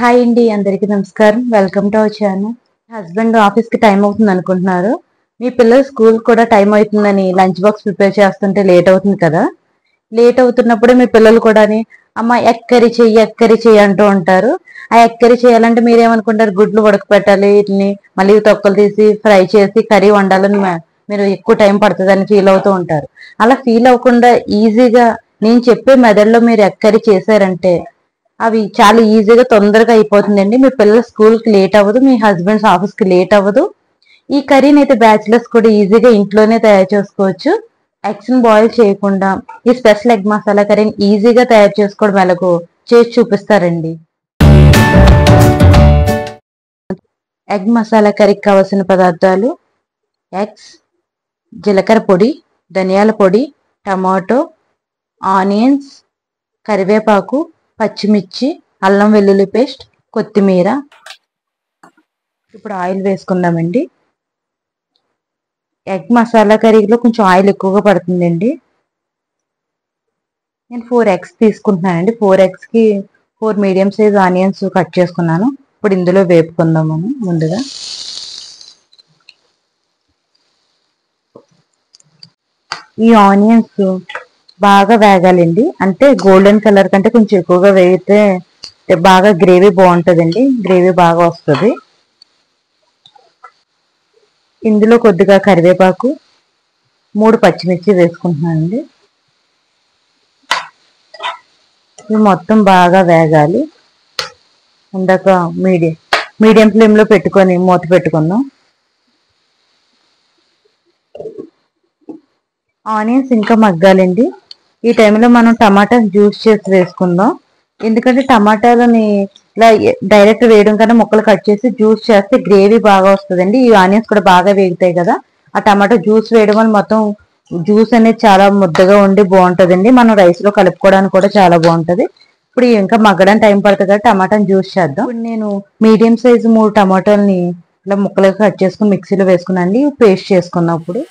Hi అండి, అందరికీ నమస్కారం. Welcome to our channel. Husband ఆఫీస్కి టైం అవుతుంది అనుకుంటున్నారు. మీ పిల్లలు స్కూల్ కూడా టైం అవుతుందని లంచ్ బాక్స్ ప్రిపేర్ చేస్తుంటే లేట్ అవుతుంది కదా. లేట్ అవుతున్నప్పుడు మీ పిల్లలు కూడా అమ్మ ఎగ్ కర్రీ అంటూ ఉంటారు. ఆ ఎగ్ కర్రీ చేయాలంటే మీరేమనుకుంటారు, గుడ్లు ఉడకపెట్టాలి, వీటిని మళ్ళీ తొక్కలు తీసి ఫ్రై చేసి కర్రీ వండాలని మీరు ఎక్కువ టైం పడుతుందని ఫీల్ అవుతూ ఉంటారు. అలా ఫీల్ అవ్వకుండా ఈజీగా నేను చెప్పే మెథడ్లో మీరు ఎగ్ కర్రీ చేశారంటే అవి చాలా ఈజీగా తొందరగా అయిపోతుందండి. మీ పిల్లల స్కూల్కి లేట్ అవ్వదు, మీ హస్బెండ్స్ ఆఫీస్కి లేట్ అవ్వదు. ఈ కర్రీని అయితే బ్యాచిలర్స్ కూడా ఈజీగా ఇంట్లోనే తయారు చేసుకోవచ్చు. ఎగ్స్ ని బాయిల్ చేయకుండా ఈ స్పెషల్ ఎగ్ మసాలా కర్రీని ఈజీగా తయారు చేసుకోవడం ఎలాగో చేసి చూపిస్తారండి. ఎగ్ మసాలా కర్రీకి కావాల్సిన పదార్థాలు: ఎగ్స్, జీలకర్ర పొడి, ధనియాల పొడి, టమాటో, ఆనియన్స్, కరివేపాకు, పచ్చిమిర్చి, అల్లం వెల్లుల్లి పేస్ట్, కొత్తిమీర. ఇప్పుడు ఆయిల్ వేసుకుందామండి. ఎగ్ మసాలా కర్రీలో కొంచెం ఆయిల్ ఎక్కువగా పడుతుందండి. నేను 4 ఎగ్స్ తీసుకుంటున్నానండి. 4 ఎగ్స్కి 4 మీడియం సైజ్ ఆనియన్స్ కట్ చేసుకున్నాను. ఇప్పుడు ఇందులో వేపుకుందాము. ముందుగా ఈ ఆనియన్స్ బాగా వేగాలండి. అంటే గోల్డెన్ కలర్ కంటే కొంచెం ఎక్కువగా వేగితే బాగా గ్రేవీ బాగుంటుందండి, గ్రేవీ బాగా వస్తుంది. ఇందులో కొద్దిగా కరివేపాకు, 3 పచ్చిమిర్చి వేసుకుంటున్నానండి. ఇవి మొత్తం బాగా వేగాలి. ఇందాక మీడియం ఫ్లేమ్లో పెట్టుకొని మూత పెట్టుకుందాం. ఆనియన్స్ ఇంకా మగ్గాలండి. ఈ టైంలో మనం టమాటా జ్యూస్ చేసి వేసుకుందాం. ఎందుకంటే టమాటాలని ఇలా డైరెక్ట్ వేయడం కన్నా ముక్కలు కట్ చేసి జ్యూస్ చేస్తే గ్రేవీ బాగా వస్తుందండి. ఈ ఆనియన్స్ కూడా బాగా వేగుతాయి కదా. ఆ టమాటా జ్యూస్ వేయడం వల్ల మొత్తం జ్యూస్ అనేది చాలా ముద్దగా ఉండి బాగుంటుందండి. మనం రైస్లో కలుపుకోవడానికి కూడా చాలా బాగుంటుంది. ఇప్పుడు ఇంకా మగ్గడానికి టైం పడుతుంది కదా, టమాటాని జ్యూస్ చేద్దాం. ఇప్పుడు నేను మీడియం సైజు 3 టమాటాలని ఇలా ముక్కలుగా కట్ చేసుకుని మిక్సీలో వేసుకున్నాండి. పేస్ట్ చేసుకున్నాం. ఇప్పుడు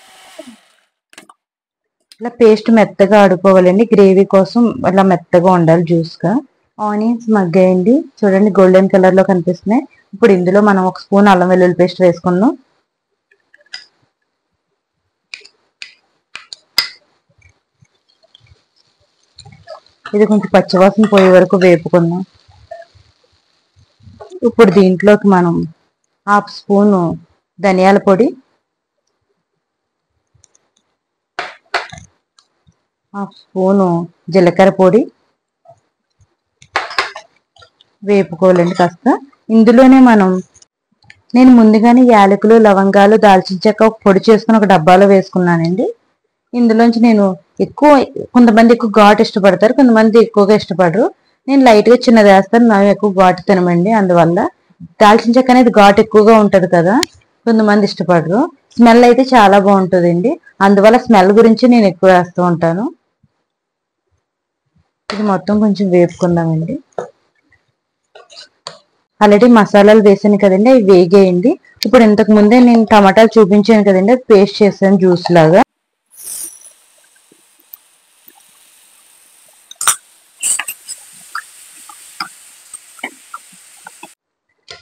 ఇలా పేస్ట్ మెత్తగా ఆడుకోవాలండి. గ్రేవీ కోసం ఇలా మెత్తగా ఉండాలి, జ్యూస్గా. ఆనియన్స్ మగ్గాయండి, చూడండి గోల్డెన్ కలర్ లో కనిపిస్తున్నాయి. ఇప్పుడు ఇందులో మనం 1 స్పూన్ అల్లం వెల్లుల్లి పేస్ట్ వేసుకుందాం. ఇది కొంచెం పచ్చివాసన పోయే వరకు వేపుకుందాం. ఇప్పుడు దీంట్లోకి మనం 1/2 స్పూను ధనియాల పొడి, 1/2 స్పూను జీలకర్ర పొడి వేపుకోవాలండి కాస్త. ఇందులోనే నేను ముందుగానే యాలకులు, లవంగాలు, దాల్చిన చెక్క పొడి చేసుకుని ఒక డబ్బాలో వేసుకున్నానండి. ఇందులోంచి నేను కొంతమంది ఎక్కువ ఘాటు ఇష్టపడతారు, కొంతమంది ఎక్కువగా ఇష్టపడరు. నేను లైట్గా చిన్నది వేస్తాను, మేము ఎక్కువ ఘాటు తినమండి. అందువల్ల దాల్చిన చెక్క అనేది ఘాటు ఎక్కువగా ఉంటుంది కదా, కొంతమంది ఇష్టపడరు. స్మెల్ అయితే చాలా బాగుంటుందండి, అందువల్ల స్మెల్ గురించి నేను ఎక్కువ వేస్తూ ఉంటాను. ఇది మొత్తం కొంచెం వేపుకుందామండి. ఆల్రెడీ మసాలాలు వేసాను కదండి, అవి వేగేయండి. ఇప్పుడు ఇంతకు ముందే నేను టమాటాలు చూపించాను కదండి, అది పేస్ట్ చేశాను జ్యూస్ లాగా.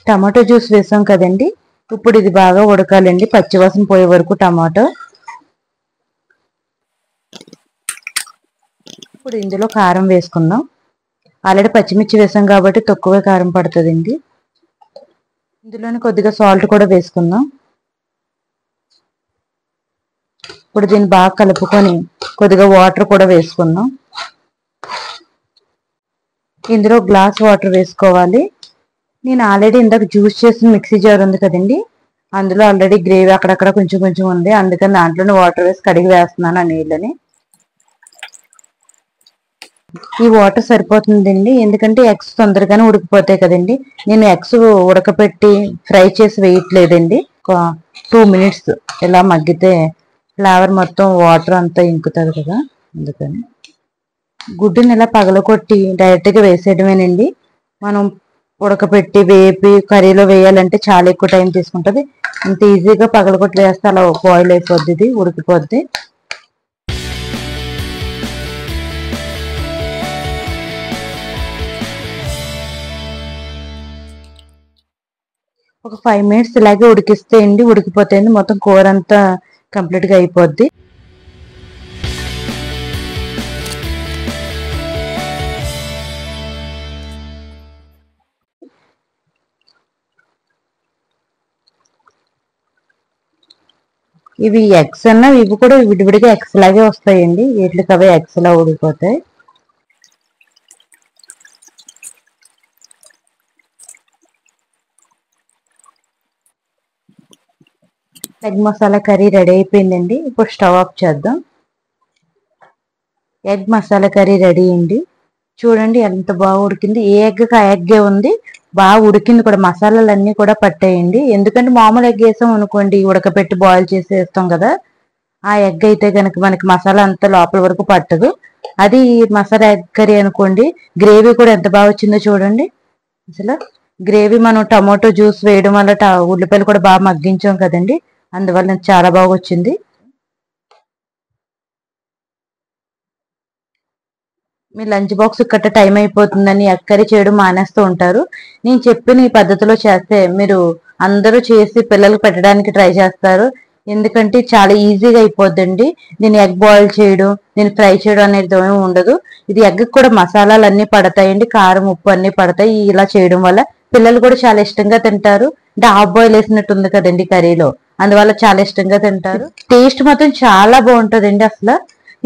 టమాటో జ్యూస్ వేసాం కదండి, ఇప్పుడు ఇది బాగా ఉడకాలండి, పచ్చివాసన పోయే వరకు టమాటో. ఇప్పుడు ఇందులో కారం వేసుకుందాం. ఆల్రెడీ పచ్చిమిర్చి వేసాం కాబట్టి తక్కువే కారం పడుతుందండి. ఇందులోనే కొద్దిగా సాల్ట్ కూడా వేసుకుందాం. ఇప్పుడు దీన్ని బాగా కలుపుకొని కొద్దిగా వాటర్ కూడా వేసుకుందాం. ఇందులో గ్లాస్ వాటర్ వేసుకోవాలి. నేను ఆల్రెడీ ఇందాక జ్యూస్ చేసిన మిక్సీ జార్ ఉంది కదండి, అందులో ఆల్రెడీ గ్రేవీ అక్కడక్కడ కొంచెం కొంచెం ఉంది, అందుకని దాంట్లోనే వాటర్ వేసి కడిగి వేస్తున్నాను ఆ నీళ్ళని. ఈ వాటర్ సరిపోతుందండి, ఎందుకంటే ఎగ్స్ తొందరగానే ఉడికిపోతాయి కదండి. నేను ఎగ్స్ ఉడకపెట్టి ఫ్రై చేసి వేయట్లేదండి. ఒక 2 మినిట్స్ ఇలా మగ్గితే ఫ్లేవర్ మొత్తం వాటర్ అంతా ఇంకుతుంది కదా, అందుకని. గుడ్డుని ఇలా పగలకొట్టి డైరెక్ట్గా వేసేయడమేనండి. మనం ఉడకపెట్టి వేపి కర్రీలో వేయాలంటే చాలా ఎక్కువ టైం తీసుకుంటుంది. ఇంత ఈజీగా పగలకొట్టి వేస్తే అలా బాయిల్ అయిపోద్ది, ఇది ఉడికిపోద్ది. ఒక 5 మినిట్స్ ఇలాగే ఉడికిస్తేయండి, ఉడికిపోతాయండి, మొత్తం కూర అంతా కంప్లీట్గా అయిపోద్ది. ఇవి ఎగ్స్ అన్నా ఇవి కూడా విడివిడిగా ఎగ్స్ లాగే వస్తాయండి, వీటికి అవే ఎగ్స్ లా ఉడికిపోతాయి. ఎగ్ మసాలా కర్రీ రెడీ అయిపోయిందండి. ఇప్పుడు స్టవ్ ఆఫ్ చేద్దాం. ఎగ్ మసాలా కర్రీ రెడీ అండి. చూడండి ఎంత బాగా ఉడికింది. ఏ ఎగ్ ఆ ఎగ్గే ఉంది, బాగా ఉడికింది కూడా, మసాలాలన్నీ కూడా పట్టాయండి. ఎందుకంటే మామూలు ఎగ్ వేసాం అనుకోండి, ఉడకపెట్టి బాయిల్ చేసి వేస్తాం కదా, ఆ ఎగ్ అయితే కనుక మనకి మసాలా అంతా లోపల వరకు పట్టదు. అది మసాలా ఎగ్ కర్రీ అనుకోండి, గ్రేవీ కూడా ఎంత బాగా వచ్చిందో చూడండి. అసలు గ్రేవీ మనం టమాటో జ్యూస్ వేయడం వల్ల ఉల్లిపాయలు కూడా బాగా మగ్గించాం కదండి, అందువల్ల చాలా బాగా వచ్చింది. మీ లంచ్ బాక్స్ కట్ట టైం అయిపోతుందని ఎగ్ కర్రీ చేయడం మానేస్తూ ఉంటారు. నేను చెప్పిన ఈ పద్ధతిలో చేస్తే మీరు అందరూ చేసి పిల్లలకు పెట్టడానికి ట్రై చేస్తారు. ఎందుకంటే చాలా ఈజీగా అయిపోద్దండి. దీన్ని ఎగ్ బాయిల్ చేయడం, దీన్ని ఫ్రై చేయడం అనేది ఏమీ ఉండదు. ఇది ఎగ్ కూడా మసాలాలు అన్ని పడతాయండి, కారం ఉప్పు అన్ని పడతాయి. ఇలా చేయడం వల్ల పిల్లలు కూడా చాలా ఇష్టంగా తింటారు. అంటే హాఫ్ బాయిల్ వేసినట్టు ఉంది కదండి కర్రీలో, అందువల్ల చాలా ఇష్టంగా తింటారు. టేస్ట్ మాత్రం చాలా బాగుంటుందండి. అసలు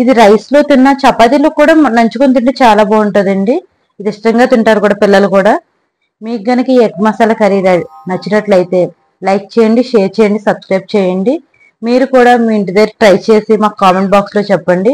ఇది రైస్ లో తిన్నా, చపాతీలో కూడా నంచుకొని తింటే చాలా బాగుంటుందండి. ఇది ఇష్టంగా తింటారు కూడా పిల్లలు కూడా. మీకు గనక ఈ ఎగ్ మసాలా కర్రీ నచ్చినట్లయితే లైక్ చేయండి, షేర్ చేయండి, సబ్స్క్రైబ్ చేయండి. మీరు కూడా మీ ఇంటి దగ్గర ట్రై చేసి మాకు కామెంట్ బాక్స్ లో చెప్పండి.